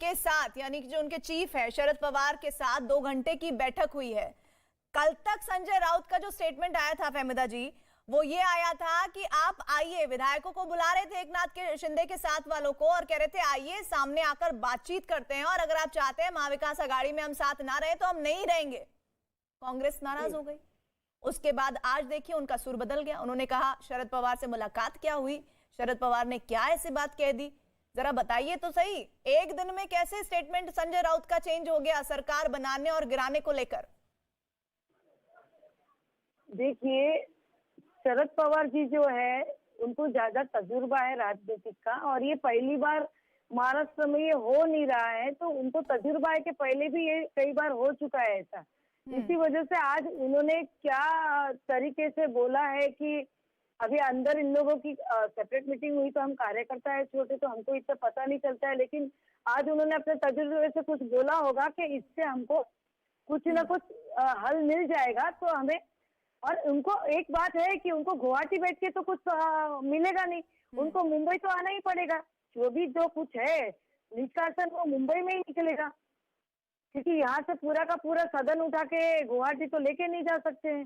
के साथ, यानी कि जो उनके चीफ है शरद पवार के साथ 2 घंटे की बैठक हुई है। कल तक संजय राउत का जो स्टेटमेंट आया था फहमिदा जी, वो ये आया था कि आप आइए, विधायकों को बुला रहे थे एकनाथ के शिंदे के साथ वालों को और कह रहे थे आइए सामने आकर बातचीत करते हैं, और अगर आप चाहते हैं महाविकास अघाड़ी में हम साथ ना रहे तो हम नहीं रहेंगे। कांग्रेस नाराज हो गई। उसके बाद आज देखिए उनका सुर बदल गया। उन्होंने कहा शरद पवार से मुलाकात क्या हुई, शरद पवार ने क्या ऐसी बात कह दी, जरा बताइए तो सही। एक दिन में कैसे स्टेटमेंट संजय राउत का चेंज हो गया सरकार बनाने और गिराने को लेकर? देखिए, शरद पवार जी जो है उनको ज्यादा तजुर्बा है राजनीतिक का, और ये पहली बार महाराष्ट्र में ये हो नहीं रहा है, तो उनको तजुर्बा है कि पहले भी ये कई बार हो चुका है ऐसा। इसी वजह से आज उन्होंने क्या तरीके से बोला है कि अभी अंदर इन लोगों की सेपरेट मीटिंग हुई, तो हम कार्यकर्ता है छोटे, तो हमको इतना पता नहीं चलता है, लेकिन आज उन्होंने अपने तजुर्बे से कुछ बोला होगा कि इससे हमको कुछ ना कुछ हल मिल जाएगा। तो हमें, और उनको एक बात है कि उनको गुवाहाटी बैठ के तो कुछ मिलेगा नहीं, उनको मुंबई तो आना ही पड़ेगा। जो कुछ है निष्कासन वो मुंबई में ही निकलेगा, क्योंकि यहाँ से पूरा का पूरा सदन उठा के गुवाहाटी तो लेके नहीं जा सकते हैं।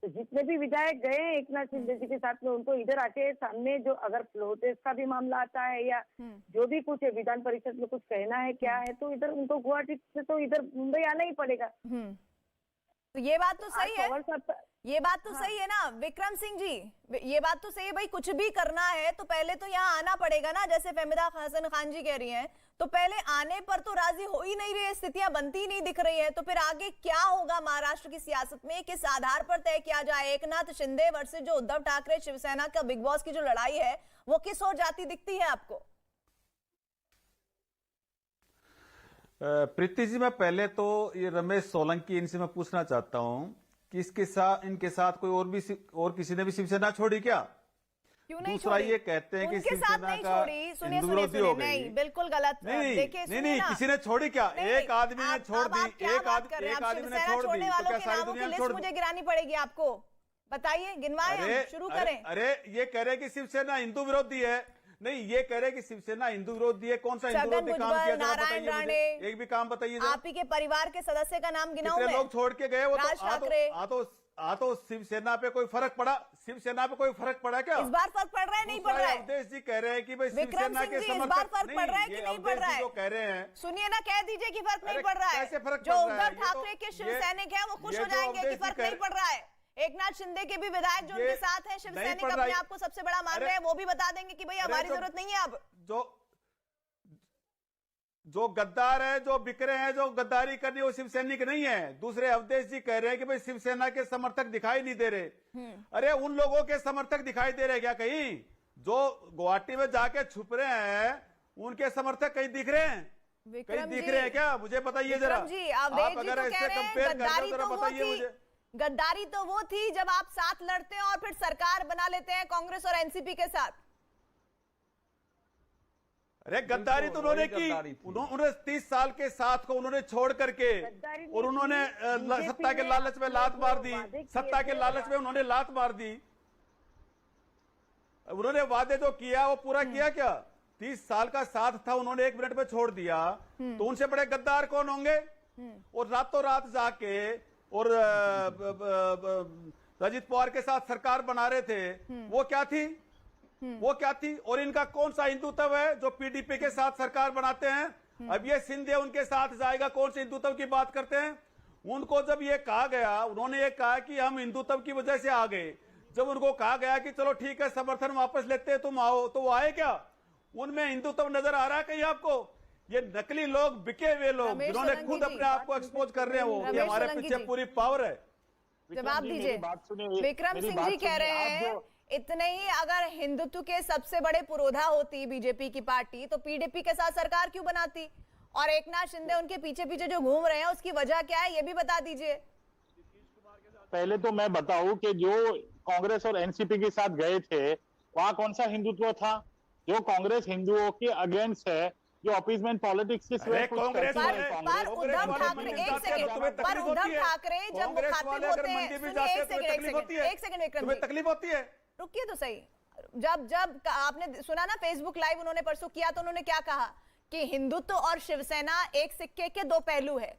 तो जितने भी विधायक गए हैं एकनाथ शिंदे जी के साथ में, उनको इधर आके सामने जो अगर प्रोटेस्ट का भी मामला आता है या जो भी कुछ है विधान परिषद में कुछ कहना है क्या है, तो इधर उनको गुवाहाटी से तो इधर मुंबई आना ही पड़ेगा। तो ये बात तो सही है, ये बात तो सही है ना विक्रम सिंह जी, ये बात तो सही है भाई, कुछ भी करना है तो पहले तो यहाँ आना पड़ेगा ना। जैसे फहमिदा हसन खान जी कह रही हैं, तो पहले आने पर तो राजी हो ही नहीं रही, स्थितियां बनती ही नहीं दिख रही है। तो फिर आगे क्या होगा महाराष्ट्र की सियासत में, किस आधार पर तय किया जाए? एकनाथ शिंदे वर्सेस जो उद्धव ठाकरे शिवसेना का बिग बॉस की जो लड़ाई है, वो किस ओर जाती दिखती है आपको? प्रीति जी, मैं पहले तो ये रमेश सोलंकी, इनसे मैं पूछना चाहता हूं कि इनके साथ कोई और किसी ने भी शिवसेना छोड़ी क्या? क्यों नहीं दूसरा छोड़ी? ये कहते हैं कि शिवसेना का हिंदू विरोधी हो गई। नहीं, बिल्कुल गलत। नहीं, किसी ने छोड़ी क्या? एक आदमी ने छोड़ दी, एक आदमी ने छोड़ दी, तो क्या सारी दुनिया ने छोड़ दी? मुझे गिरानी पड़ेगी आपको, बताइए, गिनवाएं, हम शुरू करें। अरे ये कह रहे कि शिवसेना हिंदू विरोधी है। नहीं, ये कह रहे कि शिवसेना हिंदू विरोधी है। कौन सा हिंदू विरोधी काम किया? नारायण राणे, एक भी काम बताइए। आप ही के परिवार के सदस्य का नाम गिनाऊं मैं? लोग छोड़ के गए वो राज ठाकरे। तो शिवसेना पे कोई फर्क पड़ा? शिवसेना पे कोई फर्क पड़ा क्या? इस बार फर्क पड़ रहा है, नहीं पड़ रहा है? अवधेश जी कह रहे हैं कि भाई शिवसेना के समर्थक, इस बार फर्क पड़ रहा है कि नहीं पड़ रहा है? जो कह रहे हैं, सुनिए ना, कह दीजिए कि फर्क नहीं पड़ रहा है। जो उद्धव ठाकरे के शिव सैनिक है वो खुश हो जाएंगे कि फर्क नहीं पड़ रहा है। एकनाथ शिंदे के भी विधायक जो उनके साथ हैं, शिव सैनिक अपने आप को सबसे बड़ा मान रहे हैं, वो भी बता देंगे कि भाई हमारी जरूरत नहीं है अब। जो गद्दार है, जो बिखरे हैं, जो गद्दारी करनी, वो शिवसैनिक नहीं है। दूसरे अवधेश जी कह रहे हैं कि भाई शिवसेना के समर्थक दिखाई नहीं दे रहे। अरे उन लोगों के समर्थक दिखाई दे रहे क्या कहीं? जो गुवाहाटी में जाके छुप रहे हैं, उनके समर्थक कहीं दिख रहे हैं? कहीं दिख रहे हैं क्या? मुझे बताइए जरा। आप अगर ऐसे कंपेयर कर रहे हो जरा बताइए मुझे। गद्दारी तो वो थी जब आप साथ लड़ते हैं और फिर सरकार बना लेते हैं कांग्रेस और एनसीपी के साथ। अरे गद्दारी तो उन्होंने की, उन्होंने 30 साल के साथ को उन्होंने छोड़ करके, और उन्होंने सत्ता के लालच में लात मार दी। सत्ता के लालच में उन्होंने लात मार दी। उन्होंने वादे जो किया वो पूरा किया क्या? 30 साल का साथ था, उन्होंने 1 मिनट में छोड़ दिया। तो उनसे बड़े गद्दार कौन होंगे? और रातों रात जाके और रजित पवार के साथ सरकार बना रहे थे, वो क्या थी? वो क्या थी? और इनका कौन सा हिंदुत्व है जो पीडीपी के साथ सरकार बनाते हैं? अब ये शिंदे उनके साथ जाएगा, कौन से हिंदुत्व की बात करते हैं? उनको जब ये कहा गया, उन्होंने ये कहा कि हम हिंदुत्व की वजह से आ गए। जब उनको कहा गया कि चलो ठीक है समर्थन वापस लेते हैं, तुम आओ, तो वो आए क्या? उनमें हिंदुत्व नजर आ रहा है कहीं आपको? ये नकली लोग, बिके हुए लोग, जिन्होंने खुद अपने आप को एक्सपोज कर रहे हैं, वो कि हमारे पीछे पूरी पावर है। जवाब दीजिए। विक्रम सिंह जी कह रहे हैं इतने ही अगर हिंदुत्व के सबसे बड़े पुरोधा होती बीजेपी की पार्टी, तो पीडीपी के साथ सरकार क्यों बनाती? और एकनाथ शिंदे उनके पीछे पीछे जो घूम रहे हैं उसकी वजह क्या है, ये भी बता दीजिए। पहले तो मैं बताऊं कि जो कांग्रेस और एनसीपी के साथ गए थे, वहां कौन सा हिंदुत्व था? जो कांग्रेस हिंदुओं के अगेंस्ट है, जो अपीसमेंट पॉलिटिक्स के सिवाय कुछ उद्धव ठाकरे, एक सेकंड, पर उद्धव ठाकरे जब मुखातिब होते हैं, एक सेकंड विक्रम जी, तकलीफ होती है? रुकिए तो सही। जब आपने सुना ना फेसबुक लाइव उन्होंने परसों किया, तो उन्होंने क्या कहा कि हिंदुत्व और शिवसेना एक सिक्के के दो पहलू है।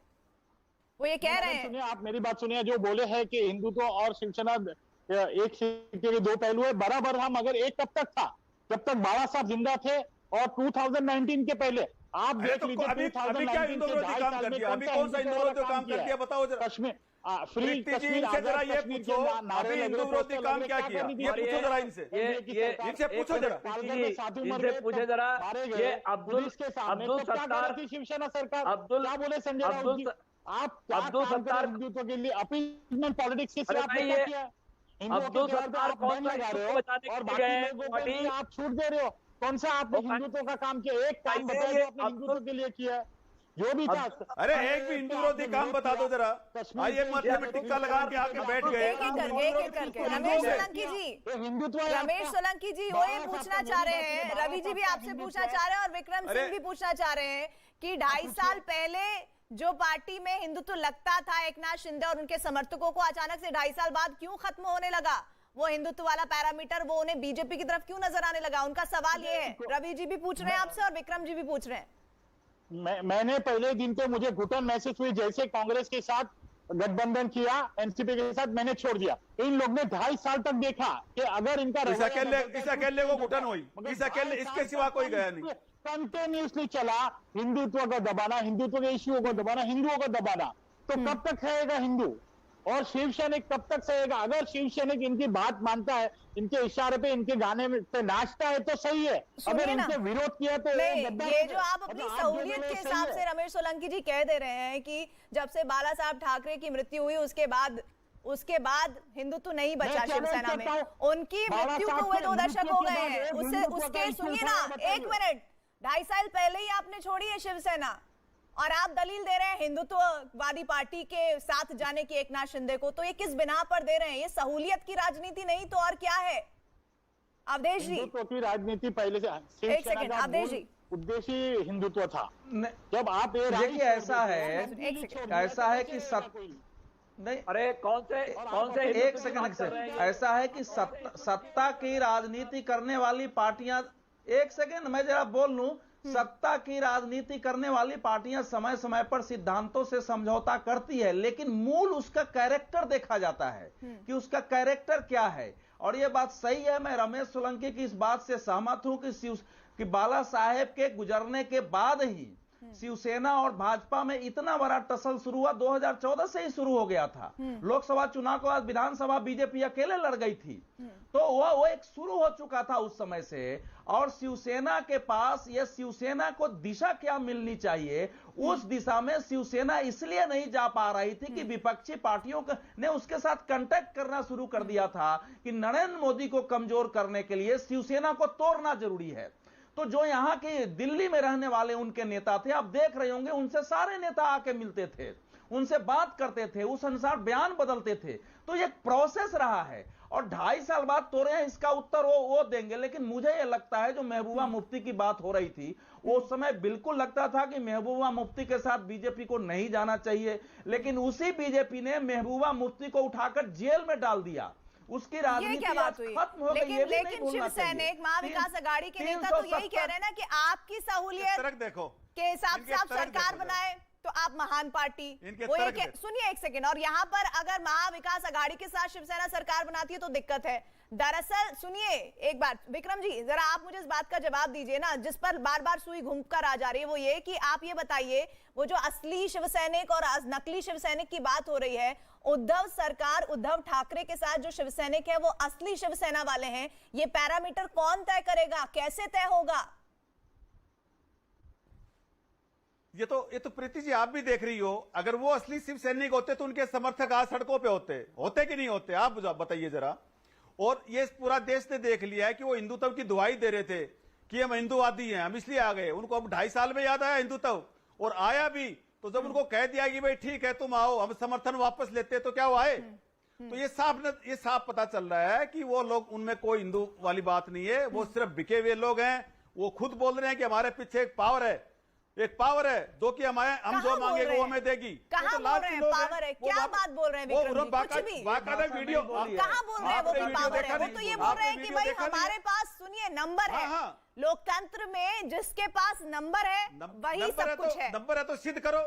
वो ये कह रहे हैं। सुनिए, आप मेरी बात सुनिए। जो बोले हैं कि हिंदुत्व और शिवसेना एक सिक्के के दो पहलू है, बराबर था, मगर एक कब तक था? जब तक बाला साहब जिंदा थे और 2019 के पहले। आप देख लीजिए अभी क्या हिंदू विरोधी काम कर दिया? अभी कौन सा हिंदू विरोधी काम कर दिया बताओ जरा। कश्मीर फ्री कश्मीर से जरा ये पूछो, अभी हिंदू विरोधी काम क्या किया? ये पूछो जरा इनसे, इनसे पूछो जरा, इनसे पूछे जरा। ये अब्दुल सत्तार, शिवसेना सरकार अब्दुल क्या बोले संजय राउत जी? आप अब्दुल सत्तार हिंदुत्व के लिए अपीजमेंट पॉलिटिक्स के अरे भाई, ये अब्दुल सत्तार कौन सा लगा रहे हो बचाने और के बाकी लिए लोगों को गए? भी आप छूट दे रहे हो। कौन सा आपने हिंदुत्व का काम किया? एक काम भाई, बताइए ये जो आपने हिंदुत्व के लिए किया है, जो भी था। अरे एक भी हिंदू विरोधी काम बता दो जरा। आइए माथे में टिक्का लगा के आके बैठ गए। एक एक करके रमेश सोलंकी जी, हिंदुत्व रमेश सोलंकी जी वो ये पूछना चाह रहे हैं, रवि जी भी आपसे पूछना चाह रहे हैं और विक्रम सिंह भी पूछना चाह रहे हैं कि 2.5 साल पहले जो पार्टी में हिंदुत्व लगता था एक नाथ शिंदे और उनके समर्थकों को, अचानक से 2.5 साल बाद क्यों खत्म होने लगा वो हिंदुत्व वाला पैरामीटर? वो उन्हें बीजेपी की तरफ क्यों नजर आने लगा? उनका सवाल ये है। रवि जी भी पूछ रहे हैं आपसे और विक्रम जी भी पूछ रहे हैं। मैंने पहले दिन पे मुझे घुटन महसूस हुई, जैसे कांग्रेस के साथ गठबंधन किया, एनसीपी के साथ, मैंने छोड़ दिया। इन लोग ने 2.5 साल तक देखा कि अगर इनका इस अकेले को घुटन हुई, इस अकेले, इसके सिवा कोई गया नहीं। कंटिन्यूसली चला हिंदुत्व को दबाना, हिंदुत्व के इश्यू को दबाना, हिंदुओं को दबाना। तो कब तक रहेगा हिंदू और शिव सैनिक कब तक सहेगा? अगर शिव सैनिक इनकी बात मानता है, इनके इशारे पे, इनके गाने में पे नाचता है तो सही है, अगर इनके विरोध किया तो ये जो आप अपनी सहूलियत के हिसाब से रमेश सोलंकी जी कह दे रहे हैं कि जब से बाला साहब ठाकरे की मृत्यु हुई उसके बाद हिंदुत्व नहीं बचा शिवसेना में। उनकी मृत्यु को हुए 2 दशक हो गए हैं। उसके सुनिए ना, 1 मिनट, 2.5 साल पहले ही आपने छोड़ी है शिवसेना और आप दलील दे रहे हैं हिंदुत्ववादी पार्टी के साथ जाने की एक नाथ शिंदे को। तो ये किस बिना पर दे रहे हैं? ये सहूलियत की राजनीति नहीं तो और क्या है? अवधेश जी, हिंदुत्व की राजनीति पहले से एक सेकंड, अवधेश जी, उद्देश्य हिंदुत्व था। जब आप ये देखिए ऐसा है कि नहीं, अरे कौन से एक सेकंड, ऐसा है कि सत्ता की राजनीति करने वाली पार्टियां, एक सेकंड मैं जरा बोल लूं, सत्ता की राजनीति करने वाली पार्टियां समय समय पर सिद्धांतों से समझौता करती है, लेकिन मूल उसका कैरेक्टर देखा जाता है कि उसका कैरेक्टर क्या है। और यह बात सही है, मैं रमेश सोलंकी की इस बात से सहमत हूं कि बाला साहेब के गुजरने के बाद ही शिवसेना और भाजपा में इतना बड़ा टसल शुरू हुआ। 2014 से ही शुरू हो गया था। लोकसभा चुनाव के बाद विधानसभा बीजेपी अकेले लड़ गई थी, तो वो एक शुरू हो चुका था उस समय से। और शिवसेना के पास ये शिवसेना को दिशा क्या मिलनी चाहिए, उस दिशा में शिवसेना इसलिए नहीं जा पा रही थी कि विपक्षी पार्टियों ने उसके साथ कांटेक्ट करना शुरू कर दिया था कि नरेंद्र मोदी को कमजोर करने के लिए शिवसेना को तोड़ना जरूरी है। तो जो यहां के दिल्ली में रहने वाले उनके नेता थे, आप देख रहे होंगे, उनसे सारे नेता आके मिलते थे, उनसे बात करते थे, उस अनुसार बयान बदलते थे। तो ये प्रोसेस रहा है और 2.5 साल बाद तोड़े हैं, इसका उत्तर वो देंगे। लेकिन मुझे ये लगता है जो महबूबा मुफ्ती की बात हो रही थी, उस समय बिल्कुल लगता था कि महबूबा मुफ्ती के साथ बीजेपी को नहीं जाना चाहिए, लेकिन उसी बीजेपी ने महबूबा मुफ्ती को उठाकर जेल में डाल दिया। उसकी राजनीति खत्म हो गई। लेकिन शिवसैनिक महाविकास अगाड़ी के नेता तो यही कह रहे हैं ना कि आपकी सहूलियत देखो के हिसाब से आप सरकार बनाए तो आप महान पार्टी, वो ये सुनिए एक सेकंड। और यहाँ पर अगर महाविकास अघाड़ी के साथ शिवसेना सरकार बनाती है तो दिक्कत है। दरअसल सुनिए एक बार, विक्रम जी जरा आप मुझे इस बात का जवाब दीजिए ना, जिस पर बार बार सुई घूमकर आ जा रही है, वो ये कि आप ये बताइए, वो जो असली शिवसैनिक और नकली शिवसैनिक की बात हो रही है, उद्धव सरकार, उद्धव ठाकरे के साथ जो शिवसैनिक है वो असली शिवसेना वाले हैं, ये पैरामीटर कौन तय करेगा, कैसे तय होगा? ये तो प्रीति जी आप भी देख रही हो, अगर वो असली शिव सैनिक होते तो उनके समर्थक आज सड़कों पे होते कि नहीं होते? आप बताइए जरा। और ये पूरा देश ने देख लिया है कि वो हिंदुत्व की दुहाई दे रहे थे कि हम हिंदूवादी हैं, हम इसलिए आ गए। उनको अब 2.5 साल में याद आया हिंदुत्व, और आया भी तो जब उनको कह दिया कि भाई ठीक है तुम आओ, हम समर्थन वापस लेते, तो क्या वो आए? तो ये साफ पता चल रहा है कि वो लोग, उनमें कोई हिंदू वाली बात नहीं है, वो सिर्फ बिके हुए लोग हैं। वो खुद बोल रहे हैं कि हमारे पीछे एक पावर है, एक पावर है जो कि हम कहाँ जो बोल मांगेंगे रहे वो हैं? हमें देगी। कहाँ तो बोल लालची रहे हैं लोग पावर है? वो क्या बात बोल रहे हैं विक्रम जी? कुछ भी बाकायदा वीडियो कहाँ बोल रहे हैं वो कि पावर है? वो तो ये बोल रहे हैं कि भाई हमारे पास सुनिए नंबर है। हाँ। लोकतंत्र में जिसके पास नंबर है वही सब कुछ है। नंबर है तो सिद्ध करो,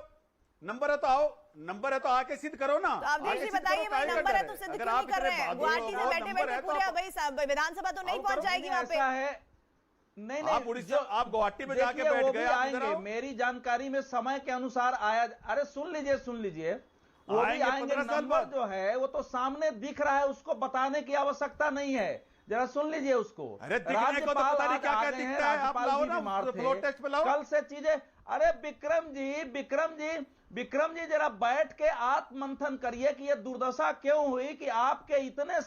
नंबर है तो आओ, नंबर है तो आके सिद्ध करो ना। तो अवधेश जी बताइए भाई नंबर है तो सिद्ध क्यों नहीं कर रहे हैं? गुवाहाटी से बैठे बैठे पूरे भाई विधानसभा तो नहीं पहुंच जाएगी वहां पे। ऐसा है नहीं आप उड़ीसा आप गुवाहाटी में जाके देखिए, बैठ वो गए भी आप आएंगे। इधर आओ। मेरी जानकारी में समय के अनुसार आया। अरे सुन लीजिए वो भी आएंगे आएंगे। 15 साल नंबर बाद। जो है वो तो सामने दिख रहा है, उसको बताने की आवश्यकता नहीं है। जरा सुन लीजिए उसको। अरे दिखने को तो पता नहीं क्या-क्या दिखता है। आप लाओ ना, फ्लोर टेस्ट पे लाओ। कल से चीजें। अरे विक्रम जी जरा बैठ के आत्ममंथन करिए कि ये दुर्दशा क्यों हुई कि आपके इतने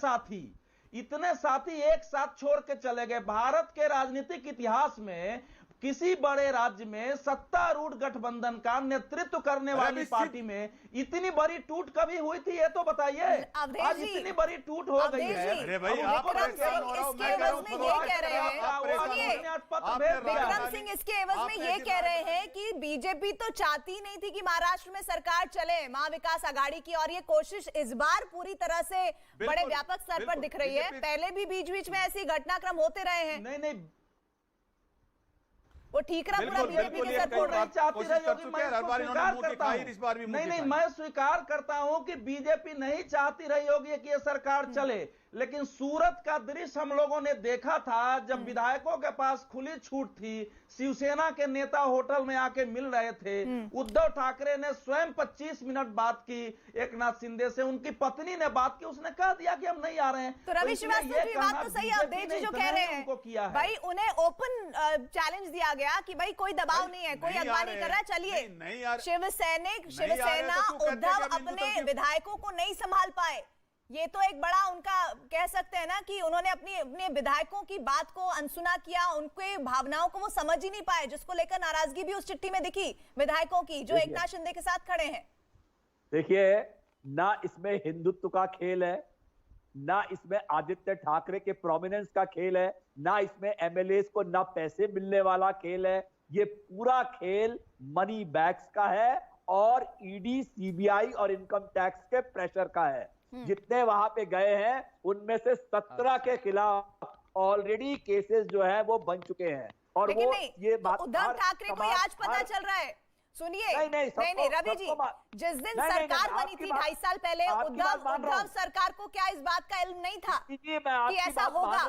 साथी एक साथ छोड़ के चले गए। भारत के राजनीतिक इतिहास में किसी बड़े राज्य में सत्तारूढ़ गठबंधन का नेतृत्व करने वाली पार्टी में इतनी बड़ी टूट कभी हुई थी? ये तो बताइए। आज इतनी बड़ी टूट हो गई है। अरे भाई विक्रम सिंह इसके एवज में ये कह रहे हैं, विक्रम सिंह इसके एवज में ये कह रहे हैं कि बीजेपी तो चाहती नहीं थी कि महाराष्ट्र में सरकार चले महाविकास आघाड़ी की, और ये कोशिश इस बार पूरी तरह से बड़े व्यापक स्तर पर दिख रही है। पहले भी बीच बीच में ऐसी घटनाक्रम होते रहे हैं। नहीं वो ठीक रहा पूरा बीजेपी के सपोर्ट में। चाहती रही होगी, मैं मैं स्वीकार करता हूं कि बीजेपी नहीं चाहती रही होगी कि ये सरकार चले, लेकिन सूरत का दृश्य हम लोगों ने देखा था जब विधायकों के पास खुली छूट थी। शिवसेना के नेता होटल में आके मिल रहे थे। उद्धव ठाकरे ने स्वयं 25 मिनट बात की एकनाथ शिंदे से। उनकी पत्नी ने बात की, उसने कह दिया कि हम नहीं आ रहे हैं। तो रवि श्रीवास्तव की बात तो सही है। अवधेश जी जो कह रहे हैं भाई उन्हें ओपन चैलेंज दिया गया कि भाई कोई दबाव नहीं है, कोई अगवा नहीं कर रहा, चलिए। शिवसेना उद्धव अपने विधायकों को नहीं संभाल पाए। ये तो एक बड़ा उनका कह सकते हैं ना कि उन्होंने अपने विधायकों की बात को अनसुना किया, उनके भावनाओं को वो समझ ही नहीं पाए, जिसको लेकर नाराजगी भी उस चिट्ठी में दिखी विधायकों की जो एकनाथ शिंदे के साथ खड़े हैं। देखिए, ना इसमें हिंदुत्व का खेल है, ना इसमें आदित्य ठाकरे के प्रोमिनेंस का खेल है, ना इसमें एमएलए को ना पैसे मिलने वाला खेल है। ये पूरा खेल मनी बैग्स का है और ईडी, सीबीआई और इनकम टैक्स के प्रेशर का है। जितने वहां पे गए हैं उनमें से 17 के खिलाफ ऑलरेडी केसेस जो है वो बन चुके हैं। और वो ये बात उद्धव ठाकरे को आज पता चल रहा है। सुनिए, नहीं रवि जी, जिस दिन सरकार बनी थी 2.5 साल पहले, उद्धव सरकार को क्या इस बात का इल्म नहीं था कि ऐसा होगा?